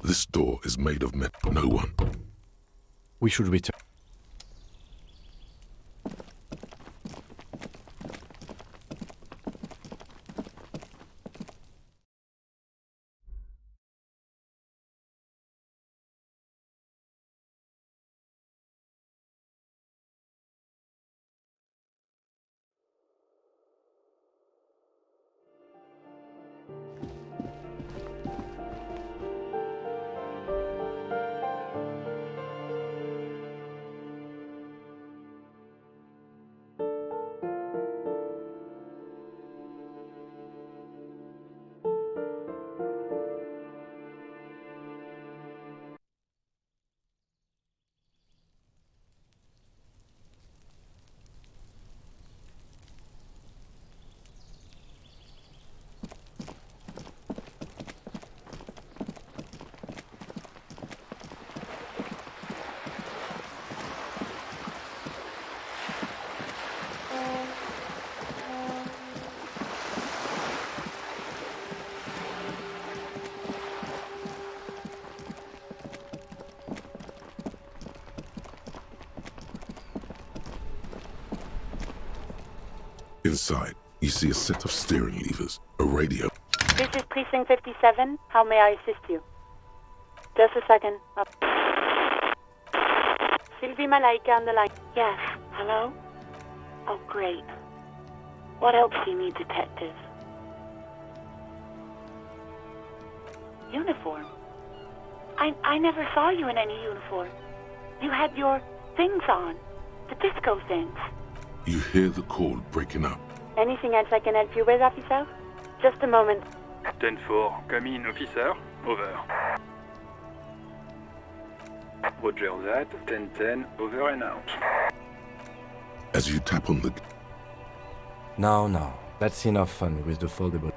This door is made of metal. No one. We should return. Inside, you see a set of steering levers, a radio. This is Precinct 57. How may I assist you? Just a second. Sylvie Malaika on the line. Yes. Hello? Oh, great. What else do you need, detective? Uniform? I never saw you in any uniform. You had your things on. The disco things. You hear the call breaking up. Anything else I can help you with, officer? Just a moment. 10-4, come in, officer. Over. Roger that. 10-10, over and out. As you tap on the... Now, that's enough fun with the foldable.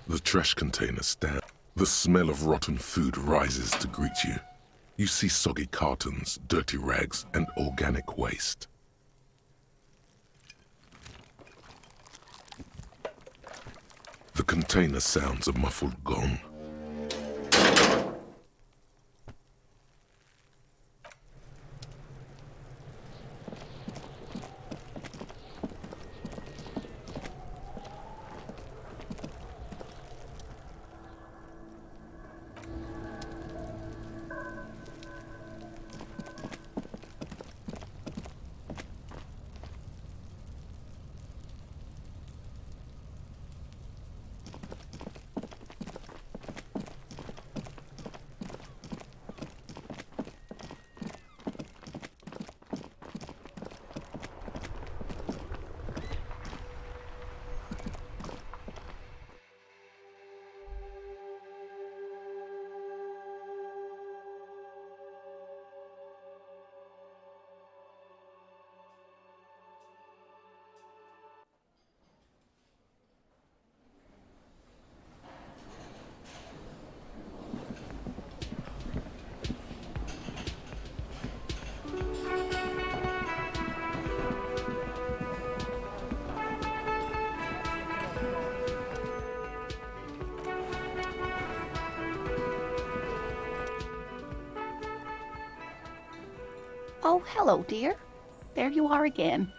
The trash container stands. The smell of rotten food rises to greet you. You see soggy cartons, dirty rags, and organic waste. The container sounds a muffled gong. Oh, hello, dear. There you are again.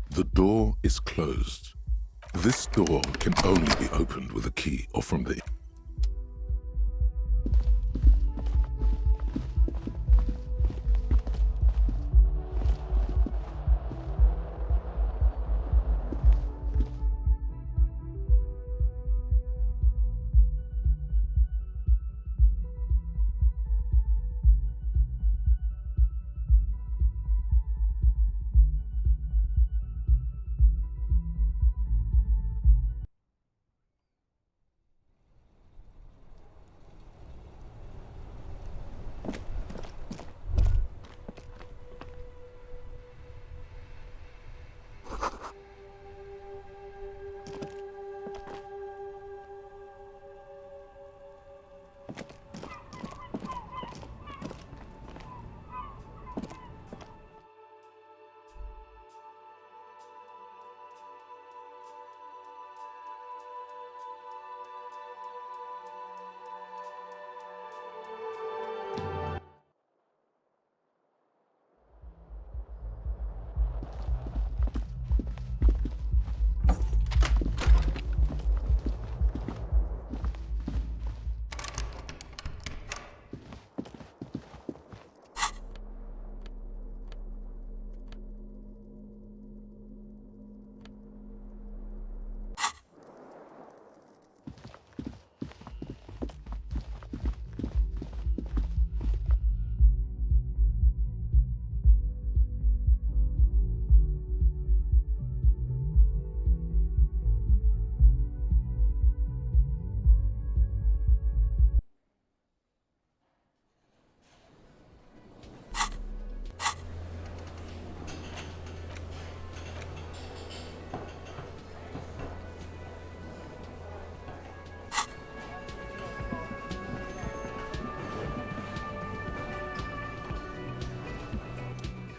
The door is closed. This door can only be opened with a key or from the...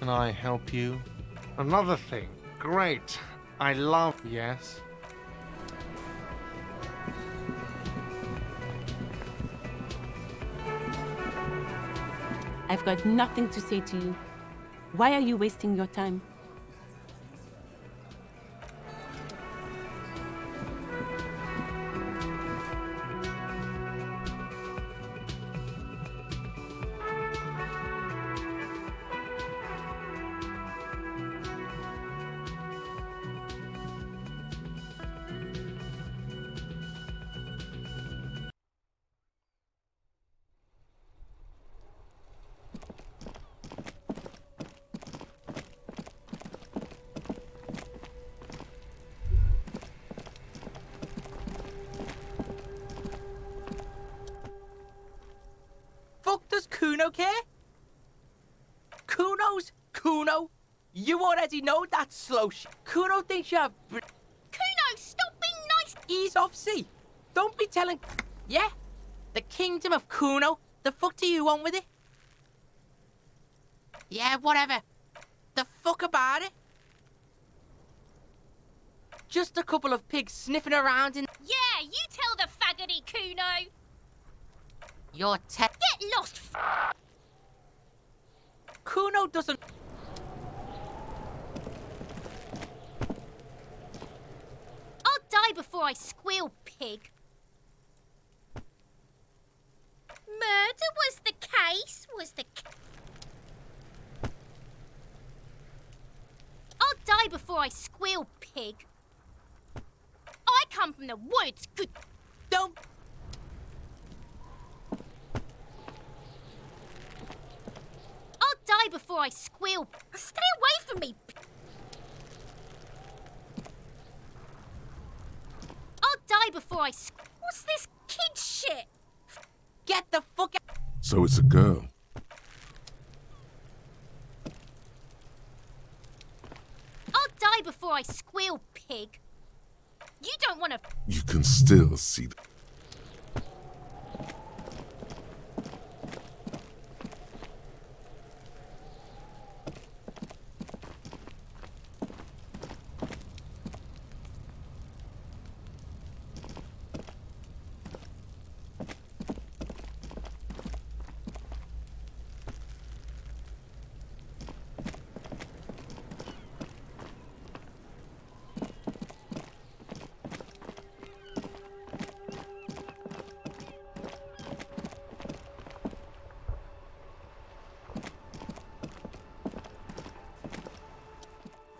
can I help you? Another thing. Great. I love... Yes? I've got nothing to say to you. Why are you wasting your time? Fuck does Kuno care? Kuno's Kuno. You already know that slow shit. Kuno thinks you have... Kuno, stop being nice! Ease off, see? Don't be telling... Yeah? The kingdom of Kuno? The fuck do you want with it? Yeah, whatever. The fuck about it? Just a couple of pigs sniffing around in... Yeah, you tell the faggoty, Kuno! Your Get lost, Kuno doesn't... I'll die before I squeal, pig. Murder was the case, I'll die before I squeal, pig. I come from the woods, good... Don't... I'll die before I squeal. Stay away from me. I'll die before I What's this kid shit? Get the fuck out... So it's a girl. I'll die before I squeal, pig. You don't want to... You can still see the...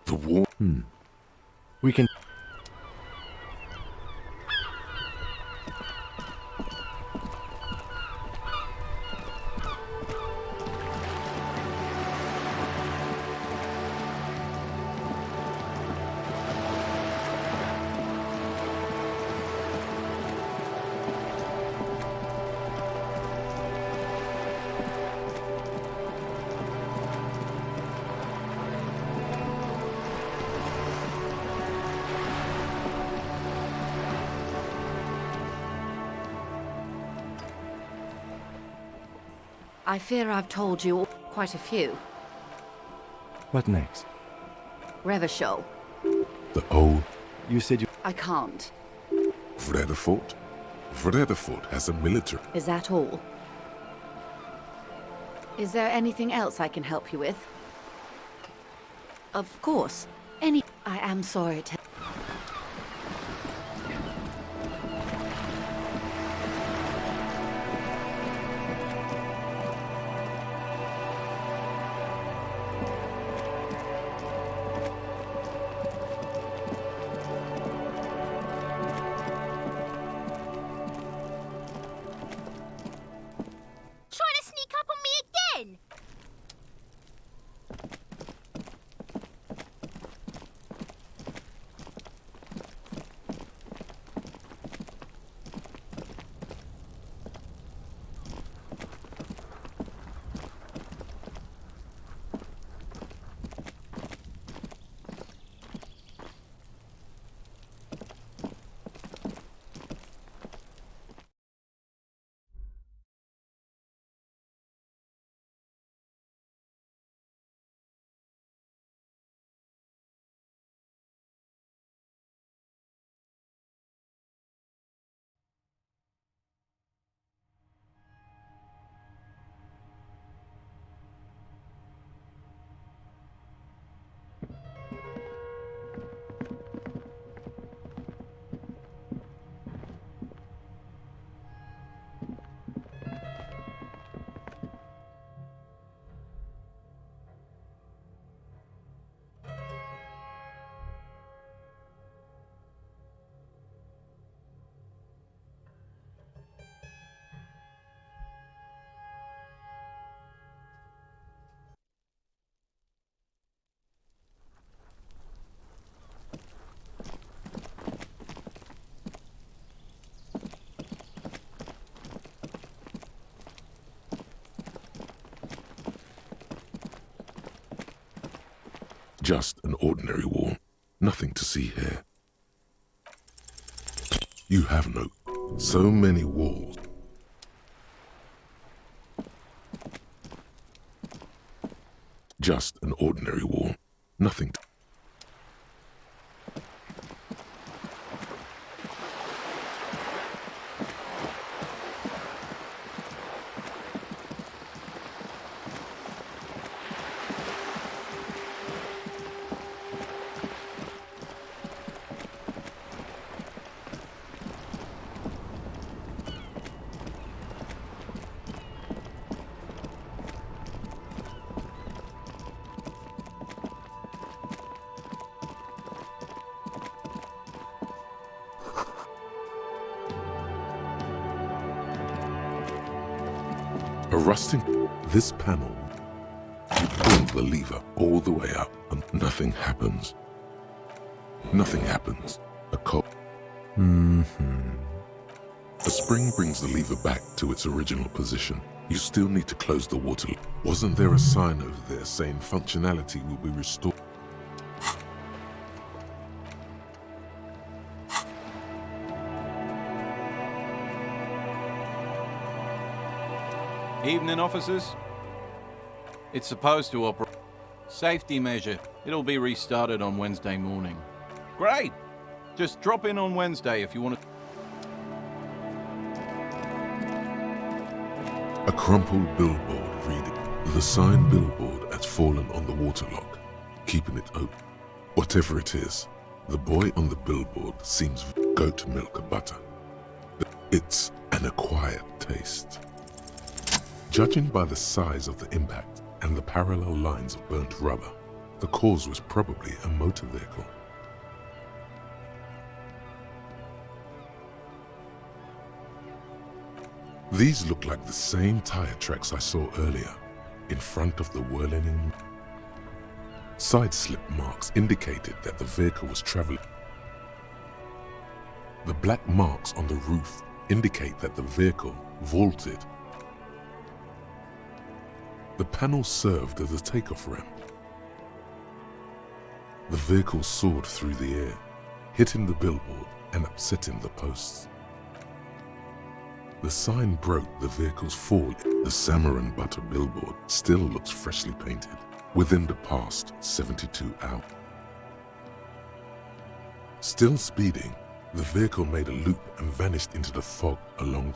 The war... We can... I fear I've told you quite a few. What next? Revachol. The old You said you... I can't. Vredefort? Vredefort has a military... Is that all? Is there anything else I can help you with? Of course. I am sorry to... Trying to sneak up on me again? Just an ordinary wall. Nothing to see here. You have no... So many walls. Just an ordinary wall. Nothing to... A rusting... This panel, you pull the lever all the way up and nothing happens. Nothing happens. A spring brings the lever back to its original position. You still need to close the water. Wasn't there a sign over there saying functionality will be restored? Evening, officers. It's supposed to operate. Safety measure. It'll be restarted on Wednesday morning. Great! Just drop in on Wednesday if you want to... A crumpled billboard reading. The sign billboard has fallen on the waterlock, keeping it open. Whatever it is, the boy on the billboard seems goat milk butter. It's an acquired taste. Judging by the size of the impact and the parallel lines of burnt rubber, the cause was probably a motor vehicle. These look like the same tire tracks I saw earlier, in front of the whirling. Side slip marks indicated that the vehicle was traveling. The black marks on the roof indicate that the vehicle vaulted. The panel served as a takeoff ramp. The vehicle soared through the air, hitting the billboard and upsetting the posts. The sign broke the vehicle's fall. The salmon and butter billboard still looks freshly painted within the past 72 hours. Still speeding, the vehicle made a loop and vanished into the fog along.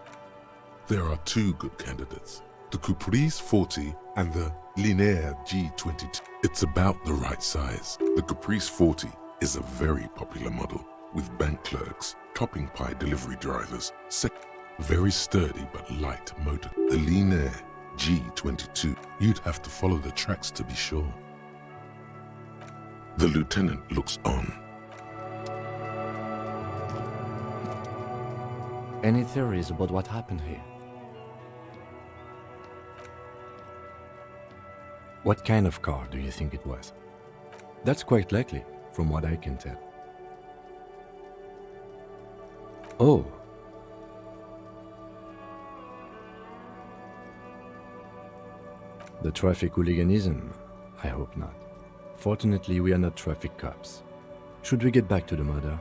There are two good candidates, the Caprice 40 and the Linear G22. It's about the right size. The Caprice 40 is a very popular model with bank clerks, topping pie delivery drivers, very sturdy but light motor. The Linear G22, you'd have to follow the tracks to be sure. The lieutenant looks on. Any theories about what happened here? What kind of car do you think it was? That's quite likely, from what I can tell. Oh. The traffic hooliganism? I hope not. Fortunately, we are not traffic cops. Should we get back to the murder?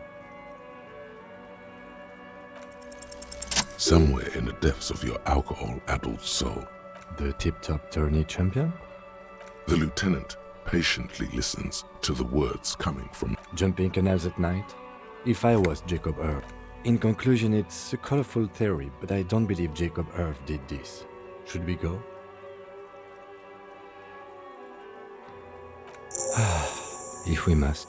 Somewhere in the depths of your alcohol-addled soul. The tip-top tourney champion? The lieutenant patiently listens to the words coming from Jumping canals at night? If I was Jacob Earth. In conclusion, it's a colorful theory, but I don't believe Jacob Earth did this. Should we go? If we must.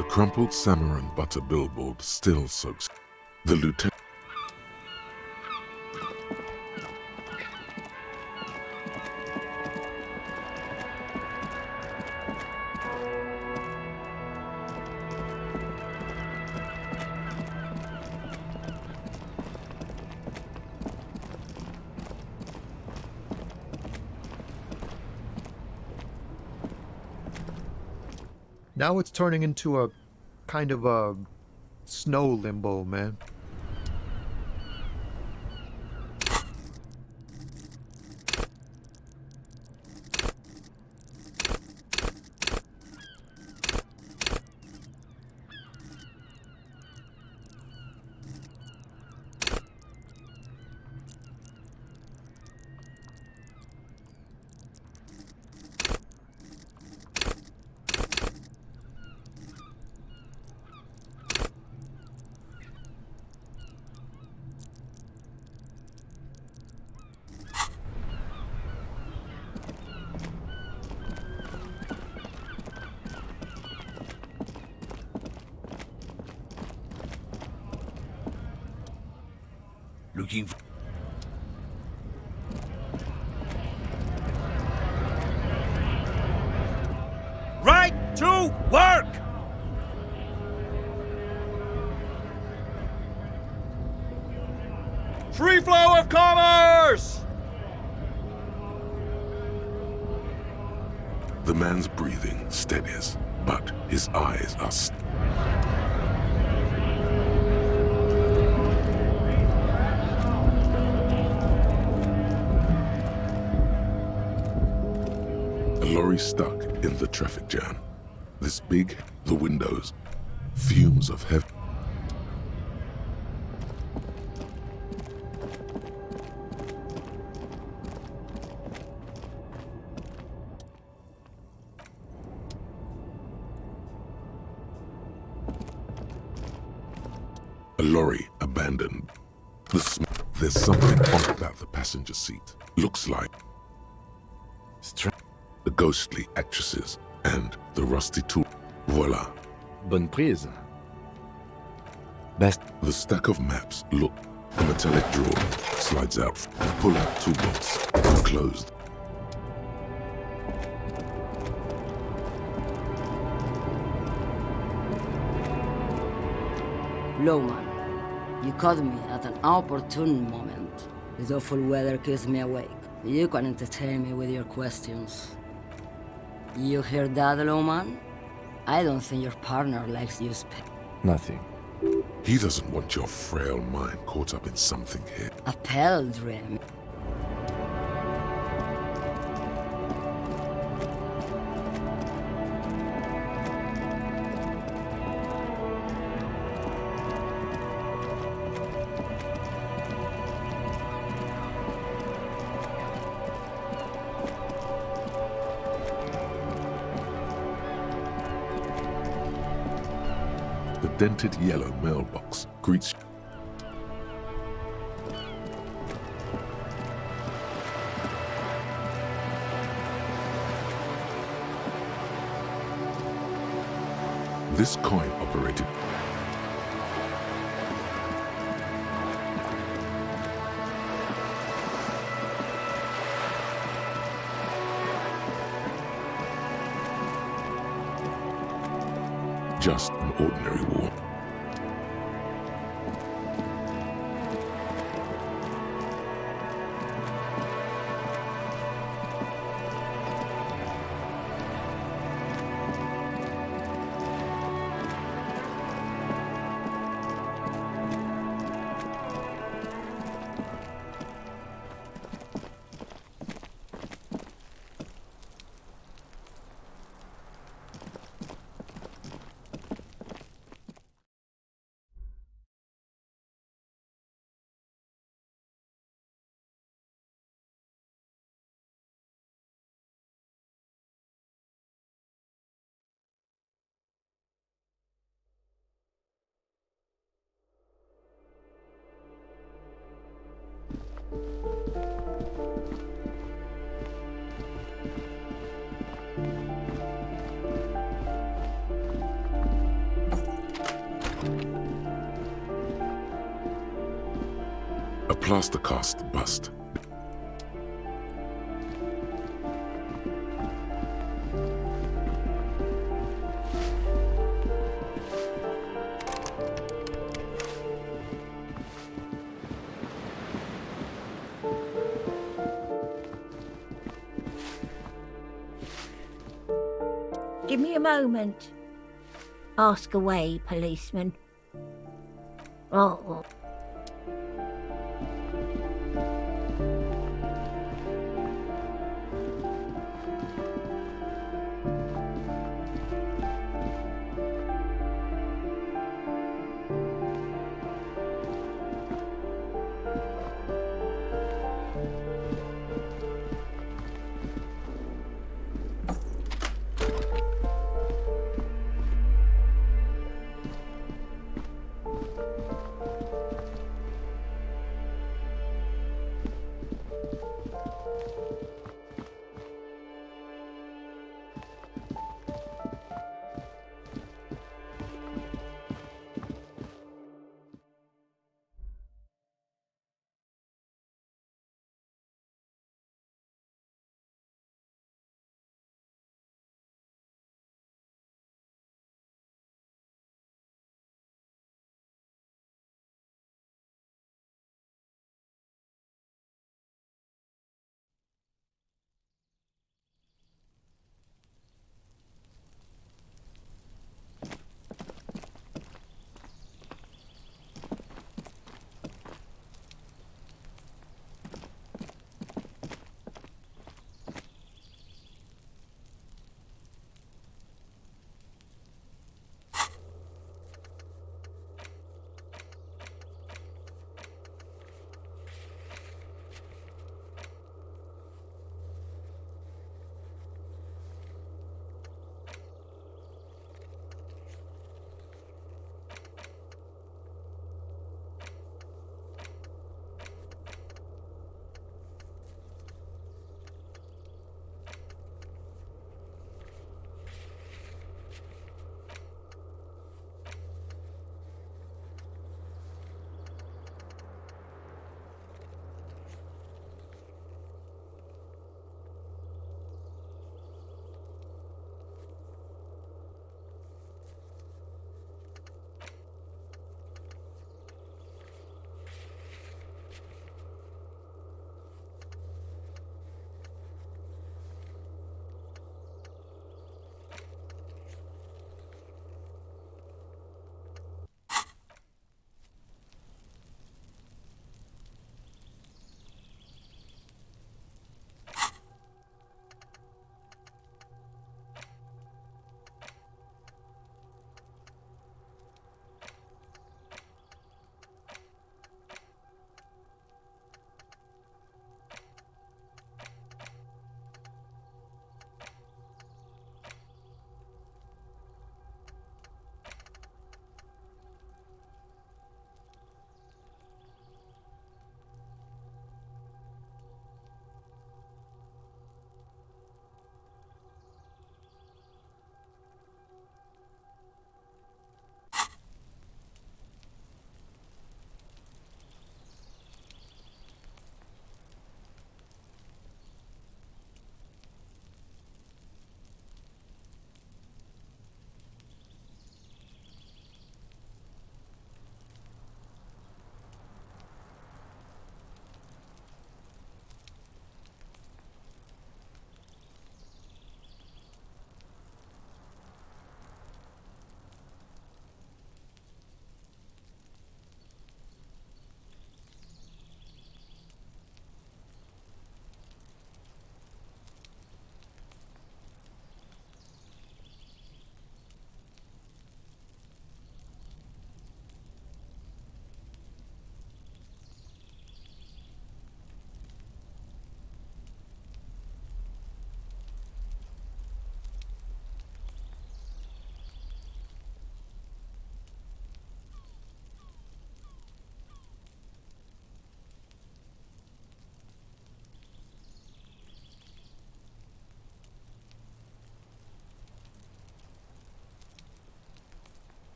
the crumpled salmon and butter billboard still soaks. The lieutenant. Now it's turning into a kind of a snow limbo, man. Looking for... Right to work! Free flow of commerce! The man's breathing steadies, but his eyes are A lorry stuck in the traffic jam. This big, the windows, fumes of heavy. A lorry abandoned. There's something odd about the passenger seat. Looks like the ghostly actresses and the rusty tool. Voila. Bonne prise. Best. The stack of maps look. A metallic drawer slides out. Pull out toolbox. Closed. Lowman, you caught me at an opportune moment. This awful weather keeps me awake. You can entertain me with your questions. You hear that, Lowman? I don't think your partner likes you Nothing. He doesn't want your frail mind caught up in something here. A pilgrim. The dented yellow mailbox greets. This coin operated. Just an ordinary war. A plaster cast bust. Give me a moment. Ask away, policeman. Oh.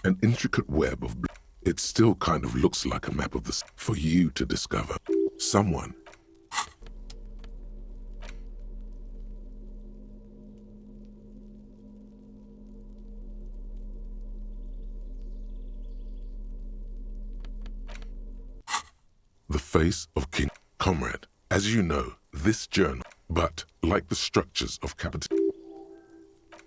An intricate web of it still kind of looks like a map of the for you to discover. Someone. The face of King Comrade. As you know, this journal, but like the structures of capital.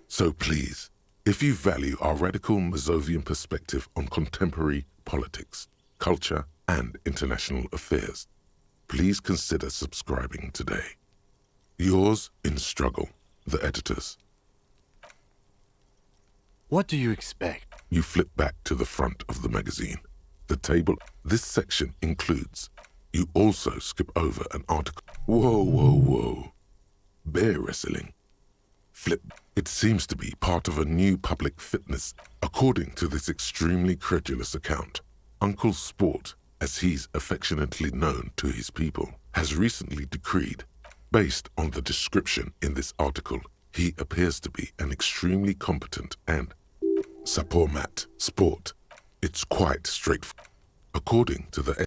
So please, if you value our radical Mazovian perspective on contemporary politics, culture, and international affairs, please consider subscribing today. Yours in struggle, the editors. What do you expect? You flip back to the front of the magazine. The table. This section includes. You also skip over an article. Whoa, whoa, whoa. Bear wrestling. Flip. It seems to be part of a new public fitness. According to this extremely credulous account, Uncle Sport, as he's affectionately known to his people, has recently decreed, based on the description in this article, he appears to be an extremely competent and Sapormat sport. It's quite straightforward. According to the...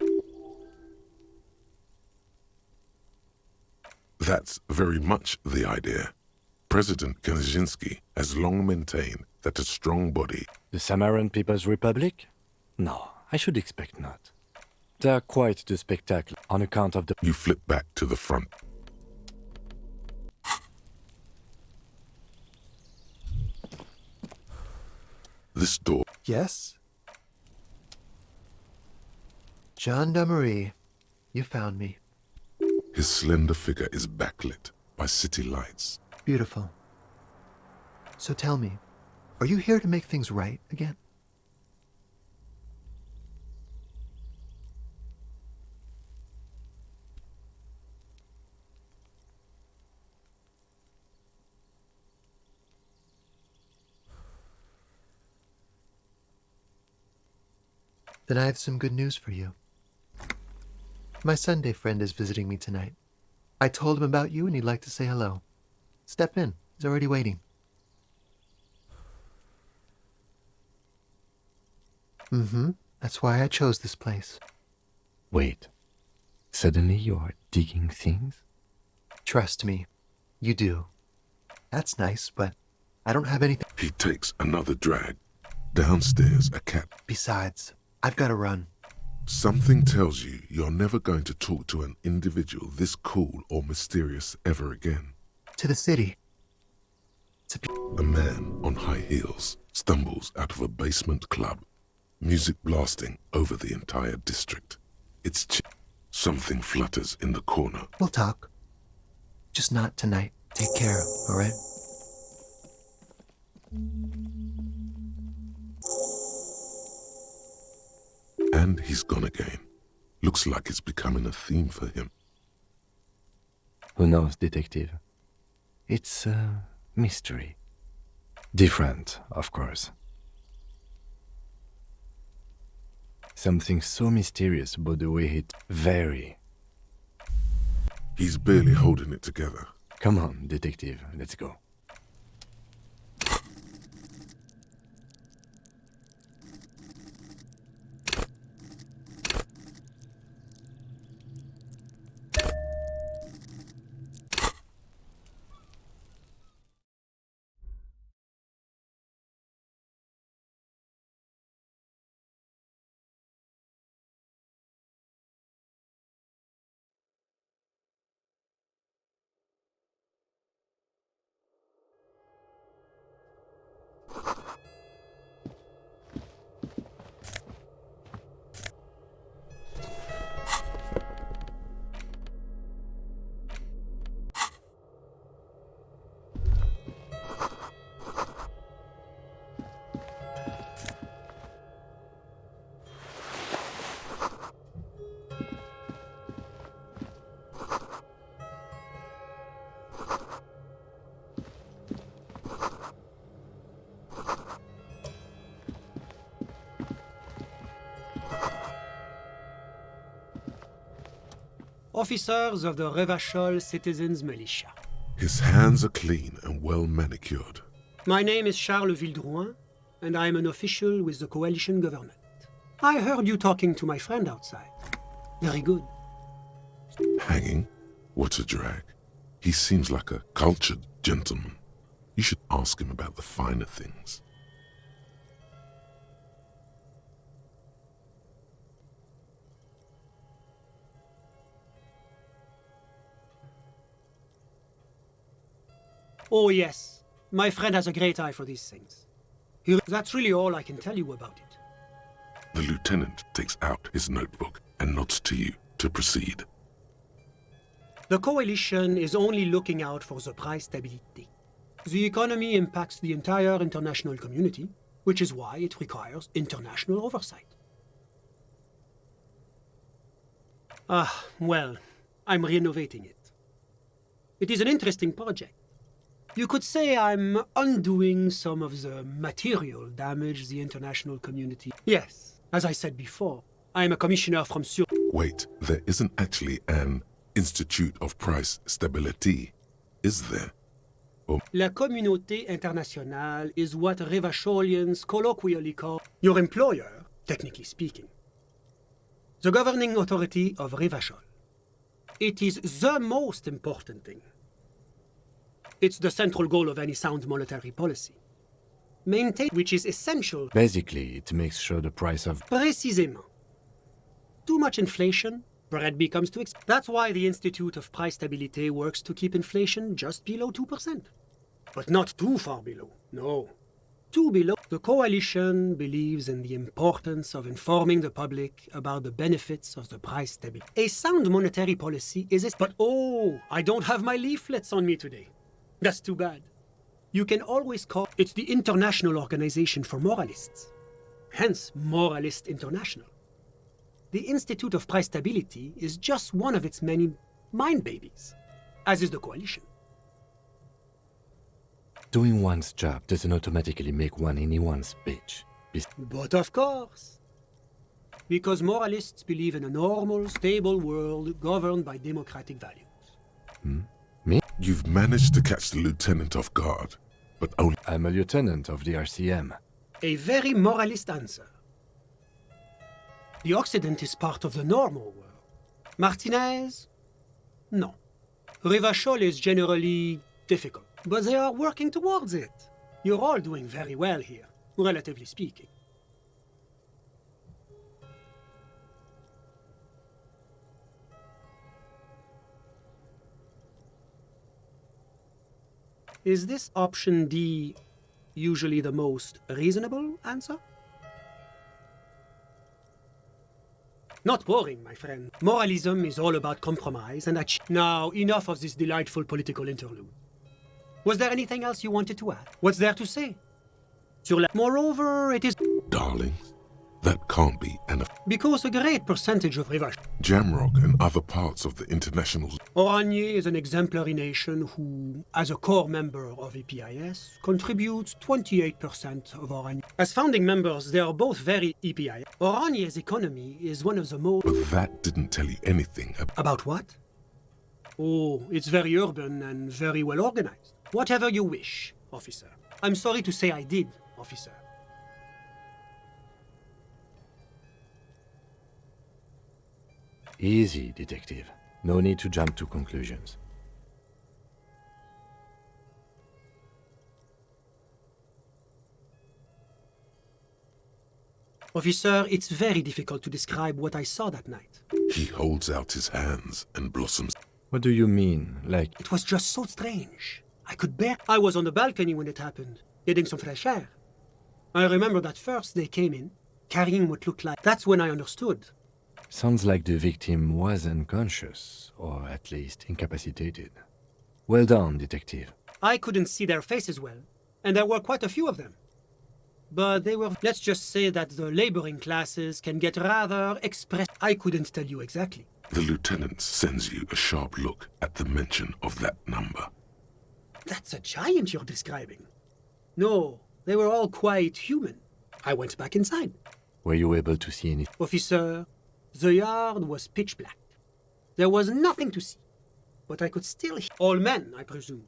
That's very much the idea. President Kaczynski has long maintained that a strong body... The Samaran People's Republic? No, I should expect not. They are quite the spectacle on account of the... You flip back to the front. This door... Yes? Gendarmerie, you found me. His slender figure is backlit by city lights. Beautiful. So tell me, are you here to make things right again? Then I have some good news for you. My Sunday friend is visiting me tonight. I told him about you and he'd like to say hello. Step in. He's already waiting. Mm-hmm. That's why I chose this place. Wait. Suddenly you are digging things? Trust me. You do. That's nice, but I don't have anything. He takes another drag. Downstairs, a cat. Besides, I've got to run. Something tells you you're never going to talk to an individual this cool or mysterious ever again. To the city. A man on high heels stumbles out of a basement club, music blasting over the entire district. It's something flutters in the corner. We'll talk. Just not tonight. Take care, all right? And he's gone again. Looks like it's becoming a theme for him. Who knows, detective? It's a mystery. Different, of course. Something so mysterious about the way it very. He's barely holding it together. Come on, detective, let's go. Officers of the Revachol Citizens Militia. His hands are clean and well manicured. My name is Charles Vildrouin. and I'm an official with the coalition government. I heard you talking to my friend outside. Very good. Hanging? What a drag. He seems like a cultured gentleman. You should ask him about the finer things. Oh yes, my friend has a great eye for these things. That's really all I can tell you about it. The lieutenant takes out his notebook and nods to you to proceed. The coalition is only looking out for the price stability. The economy impacts the entire international community, which is why it requires international oversight. Well, I'm renovating it. It is an interesting project. You could say I'm undoing some of the material damage the international community. Yes, as I said before, I'm a commissioner from Sur. Wait, there isn't actually an Institute of Price Stability, is there? Or La communauté internationale is what Revacholians colloquially call your employer, technically speaking. The governing authority of Revachol. It is the most important thing. It's the central goal of any sound monetary policy. Maintain, which is essential. Basically, it makes sure the price of... Précisément. Too much inflation, bread becomes too expensive. That's why the Institute of Price Stability works to keep inflation just below 2%. But not too far below, no. Too below. The coalition believes in the importance of informing the public about the benefits of the price stability. A sound monetary policy is but oh, I don't have my leaflets on me today. That's too bad. You can always call... It's the International Organization for Moralists. Hence, Moralist International. The Institute of Price Stability is just one of its many mind babies, as is the coalition. Doing one's job doesn't automatically make one anyone's bitch. But of course. Because moralists believe in a normal, stable world governed by democratic values. Me? You've managed to catch the lieutenant off guard, but only... I'm a lieutenant of the RCM. A very moralist answer. The Occident is part of the normal world. Martinez? No. Revachol is generally difficult, but they are working towards it. You're all doing very well here, relatively speaking. Is this option D usually the most reasonable answer? Not boring, my friend. Moralism is all about compromise and achieve. Now, enough of this delightful political interlude. Was there anything else you wanted to add? What's there to say? Moreover, it is... Darling, that can't be enough. Because a great percentage of Rivach... Jamrock and other parts of the international... Oranje is an exemplary nation who, as a core member of EPIS, contributes 28% of Oranje. As founding members, they are both very EPIS. Oranje's economy is one of the most... But that didn't tell you anything about what? Oh, it's very urban and very well organized. Whatever you wish, officer. I'm sorry to say I did, officer. Easy, detective. No need to jump to conclusions. Officer, it's very difficult to describe what I saw that night. He holds out his hands and blossoms. What do you mean? Like... It was just so strange. I could bear... I was on the balcony when it happened, getting some fresh air. I remember that first they came in, carrying what looked like... That's when I understood. Sounds like the victim was unconscious, or at least incapacitated. Well done, detective. I couldn't see their faces well, and there were quite a few of them. But they were... Let's just say that the laboring classes can get rather expressed. I couldn't tell you exactly. The lieutenant sends you a sharp look at the mention of that number. That's a giant you're describing. No, they were all quite human. I went back inside. Were you able to see anything? Officer, the yard was pitch black. There was nothing to see. But I could still hear... All men, I presume.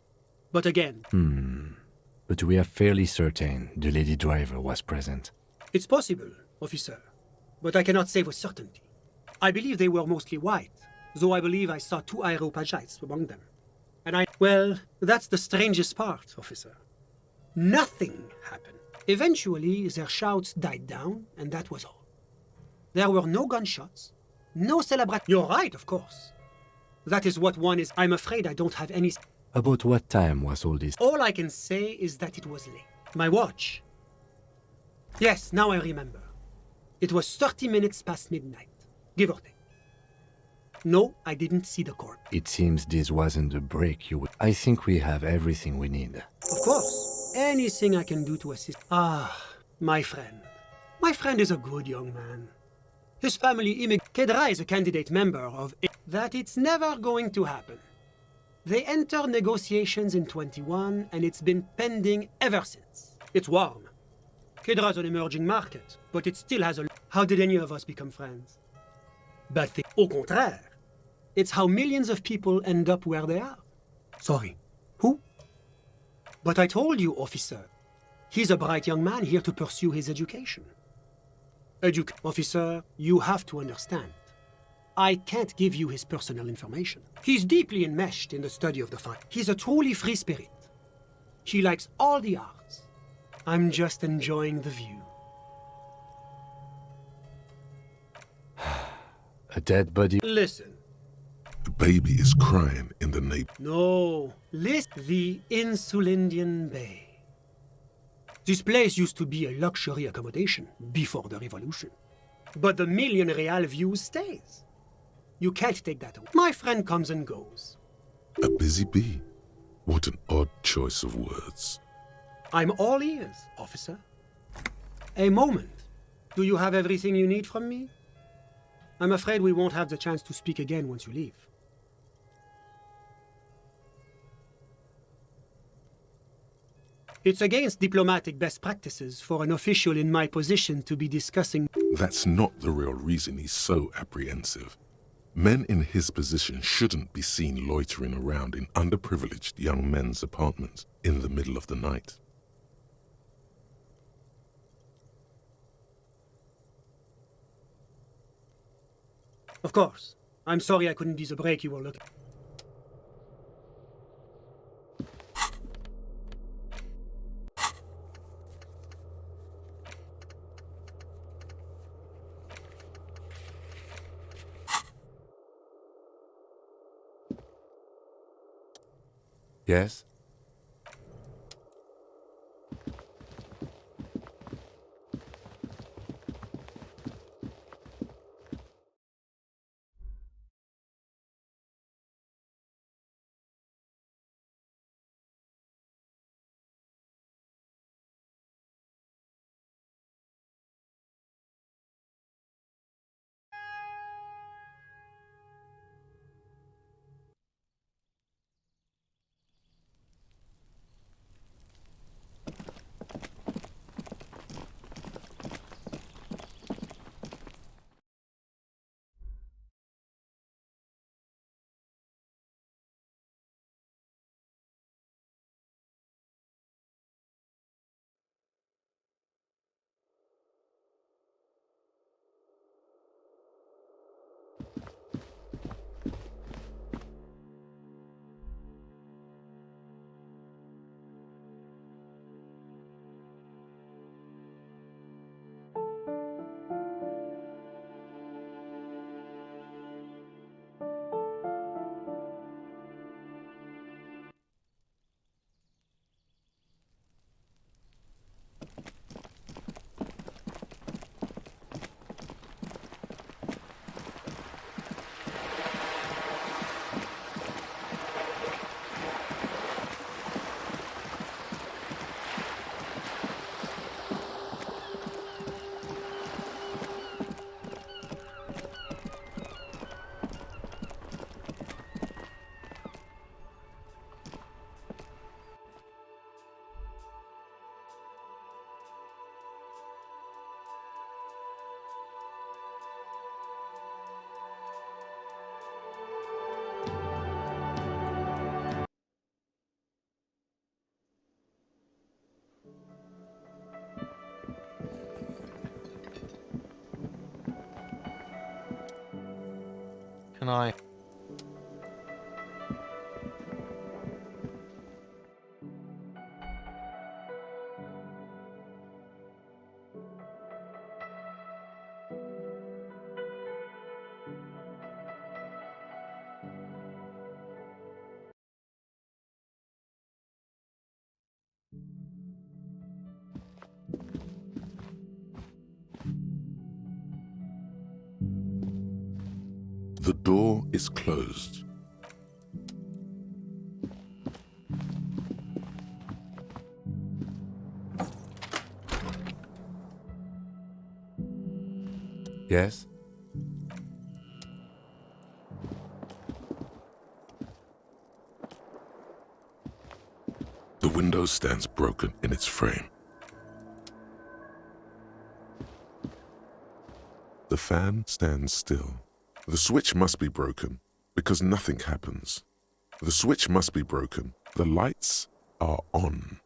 But again... but we are fairly certain the lady driver was present. It's possible, officer, but I cannot say with certainty. I believe they were mostly white, though I believe I saw 2 Aeropagites among them. Well, that's the strangest part, officer. Nothing happened. Eventually, their shouts died down, and that was all. There were no gunshots, no celebration. You're right, of course. That is what one is. I'm afraid I don't have any. About what time was all this? All I can say is that it was late. My watch. Yes, now I remember. It was 30 minutes past midnight, give or take. No, I didn't see the corpse. It seems this wasn't the break you would. I think we have everything we need. Of course. Anything I can do to assist. Ah, my friend. My friend is a good young man. His family Kedra is a candidate member of that it's never going to happen. They entered negotiations in 21 and it's been pending ever since. It's warm. Kedra's an emerging market, but it still has a... How did any of us become friends? But au contraire, it's how millions of people end up where they are. Sorry, who? But I told you, officer, he's a bright young man here to pursue his education. Officer, you have to understand. I can't give you his personal information. He's deeply enmeshed in the study of the fire. He's a truly free spirit. He likes all the arts. I'm just enjoying the view. A dead body. Listen. The baby is crying in the neighborhood. No, listen. The Insulindian Bay. This place used to be a luxury accommodation before the revolution. But the million real view stays. You can't take that away. My friend comes and goes. A busy bee? What an odd choice of words. I'm all ears, officer. A moment. Do you have everything you need from me? I'm afraid we won't have the chance to speak again once you leave. It's against diplomatic best practices for an official in my position to be discussing... That's not the real reason he's so apprehensive. Men in his position shouldn't be seen loitering around in underprivileged young men's apartments in the middle of the night. Of course. I'm sorry I couldn't be the break you were looking... Yes? Can I? The door is closed. Yes? The window stands broken in its frame. The fan stands still. The switch must be broken because nothing happens. The switch must be broken. The lights are on.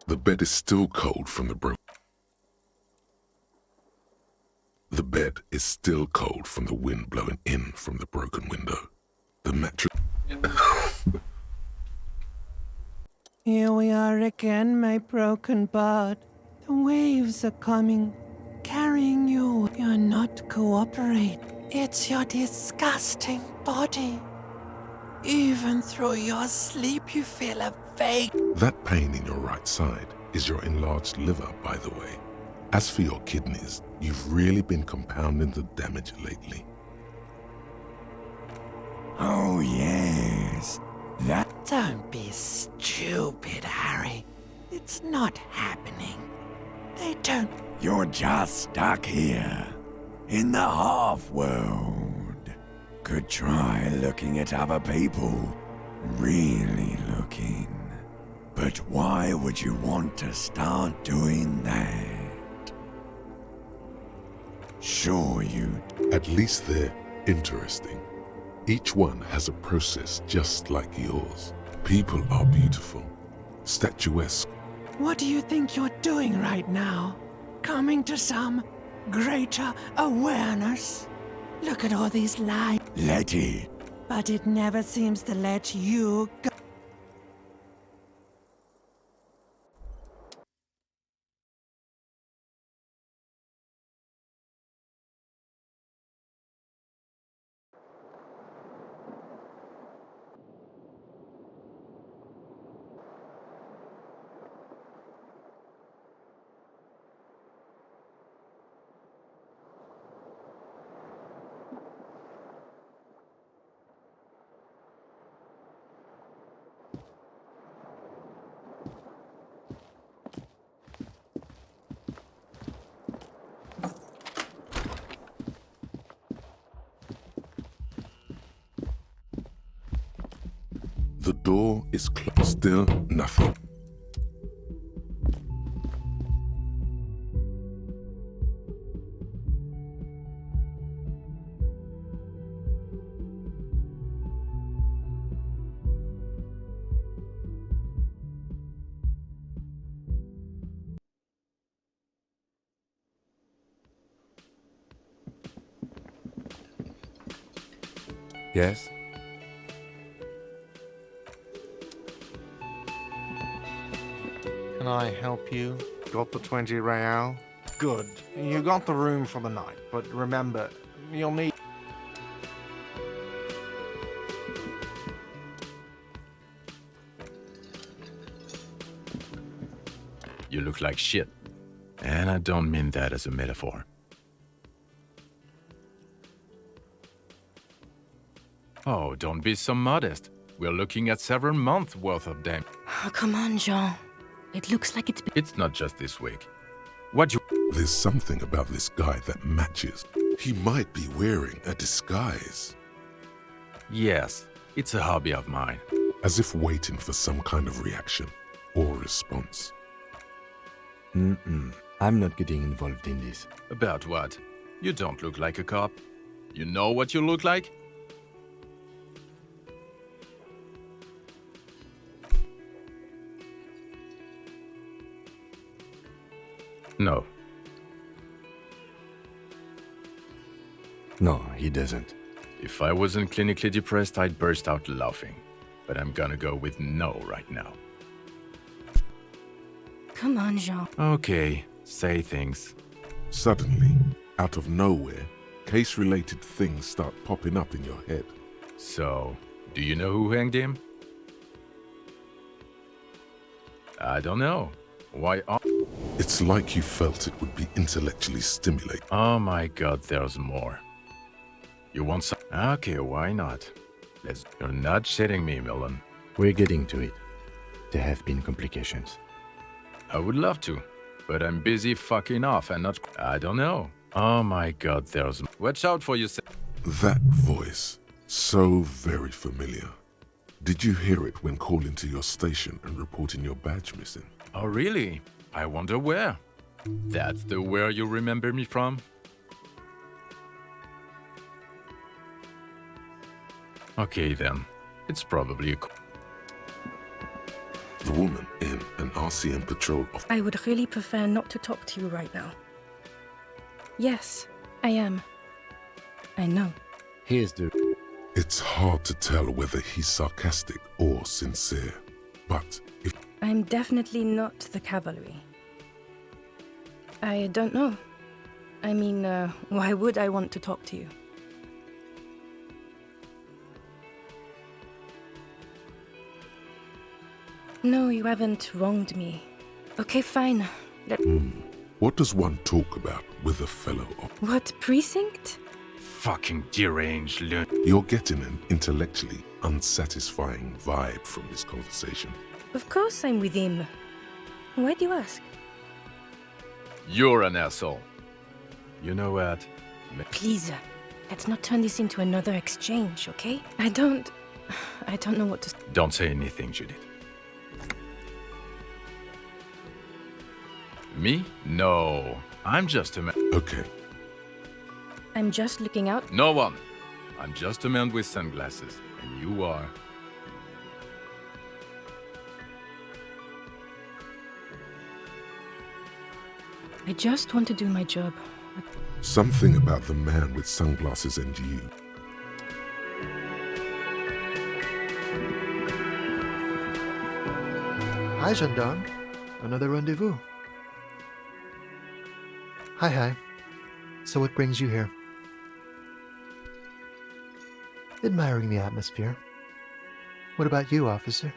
The bed is still cold from the The bed is still cold from the wind blowing in from the broken window. The mattress... Here we are again, my broken bud. The waves are coming, carrying you. You're not cooperating. It's your disgusting body. Even through your sleep, you feel a vague... That pain in your right side is your enlarged liver, by the way. As for your kidneys, you've really been compounding the damage lately. Oh, yes. That... Don't be stupid, Harry. It's not happening. They don't... You're just stuck here, in the half-world. Could try looking at other people. Really looking. But why would you want to start doing that? Sure you... At least they're interesting. Each one has a process just like yours. People are beautiful, statuesque. What do you think you're doing right now? Coming to some greater awareness? Look at all these lies. Let it. But it never seems to let you go. The door is closed. Still nothing. Yes? Can I help you? Got the 20 real? Good. You got the room for the night, but remember, you'll need... You look like shit. And I don't mean that as a metaphor. Oh, don't be so modest. We're looking at several months worth of damage. Oh, come on, Jean. It looks like It's not just this week. What you... There's something about this guy that matches. He might be wearing a disguise. Yes, it's a hobby of mine. As if waiting for some kind of reaction or response. I'm not getting involved in this. About what? You don't look like a cop. You know what you look like? No. No, he doesn't. If I wasn't clinically depressed, I'd burst out laughing. But I'm gonna go with no right now. Come on, Jean. Okay, say things. Suddenly, out of nowhere, case-related things start popping up in your head. So, do you know who hanged him? I don't know. Why? It's like you felt it would be intellectually stimulating. Oh my god, there's more. You want some? Okay, why not? You're not shitting me, Milan. We're getting to it. There have been complications. I would love to, but I'm busy fucking off and not. I don't know. Oh my god, there's. Watch out for yourself. That voice, so very familiar. Did you hear it when calling to your station and reporting your badge missing? Oh really? I wonder where. That's the where you remember me from? Okay then. It's probably a. The woman in an RCM patrol of. I would really prefer not to talk to you right now. Yes, I am. I know. Here's the... It's hard to tell whether he's sarcastic or sincere. But if... I'm definitely not the cavalry. I don't know. I mean, why would I want to talk to you? No, you haven't wronged me. Okay, fine. What does one talk about with a fellow of... What, precinct? Fucking deranged loon. You're getting an intellectually unsatisfying vibe from this conversation. Of course I'm with him. Why do you ask? You're an asshole. You know what? Please, let's not turn this into another exchange, okay? I don't know what to... Don't say anything, Judith. Me? No. I'm just a man. Okay. I'm just looking out. No one. I'm just a man with sunglasses. And you are. I just want to do my job. Something about the man with sunglasses and you. Hi, gendarme. Another rendezvous. Hi. So what brings you here? Admiring the atmosphere. What about you, officer?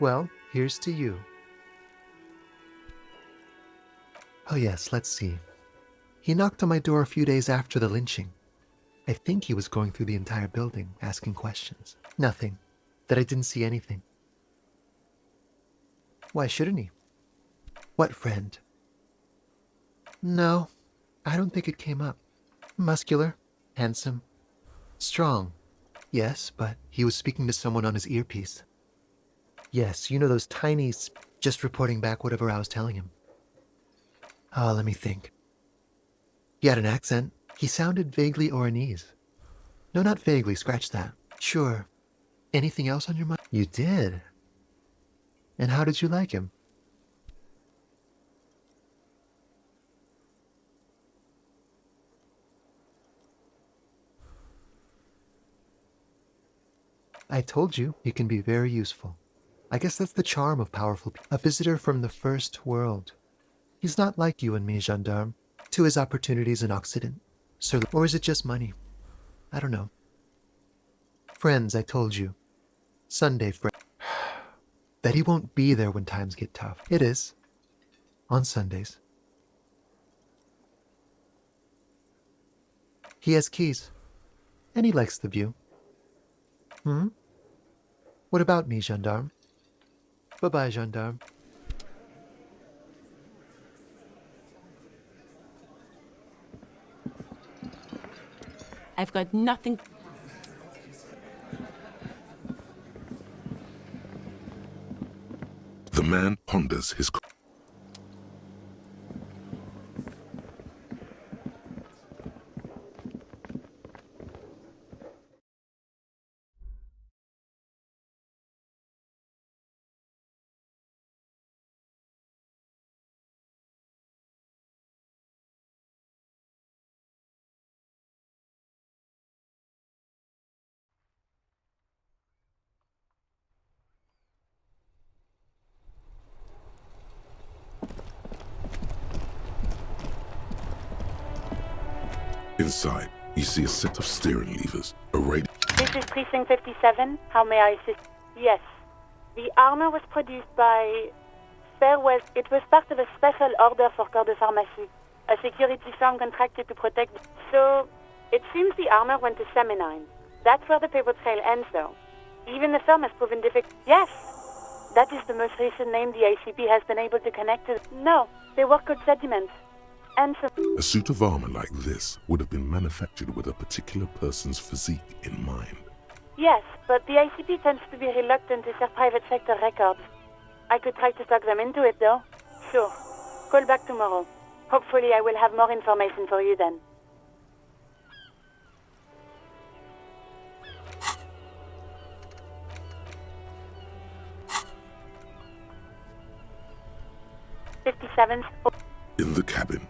Well, here's to you. Oh yes, let's see. He knocked on my door a few days after the lynching. I think he was going through the entire building, asking questions. Nothing. That I didn't see anything. Why shouldn't he? What friend? No, I don't think it came up. Muscular, handsome, strong. Yes, but he was speaking to someone on his earpiece. Yes, you know those tiny... just reporting back whatever I was telling him. Oh, let me think. He had an accent. He sounded vaguely Oranese. No, not vaguely, scratch that. Sure. Anything else on your mind? You did? And how did you like him? I told you, he can be very useful. I guess that's the charm of powerful people. A visitor from the first world. He's not like you and me, gendarme. To his opportunities in Occident. Or is it just money? I don't know. Friends, I told you. Sunday friends. That he won't be there when times get tough. It is. On Sundays. He has keys. And he likes the view. What about me, gendarme? Bye-bye, gendarme. I've got nothing... The man ponders his... Inside, you see a set of steering levers, a radio. This is Precinct 57. How may I assist? Yes. The armor was produced by Fair West. It was part of a special order for Corps de Pharmacie, a security firm contracted to protect. So, it seems the armor went to Seminine. That's where the paper trail ends, though. Even the firm has proven difficult. Yes! That is the most recent name the ACP has been able to connect to. No, they work with sediments. And some... A suit of armor like this would have been manufactured with a particular person's physique in mind. Yes, but the ACP tends to be reluctant to share private sector records. I could try to talk them into it, though. Sure. Call back tomorrow. Hopefully I will have more information for you then. In the cabin.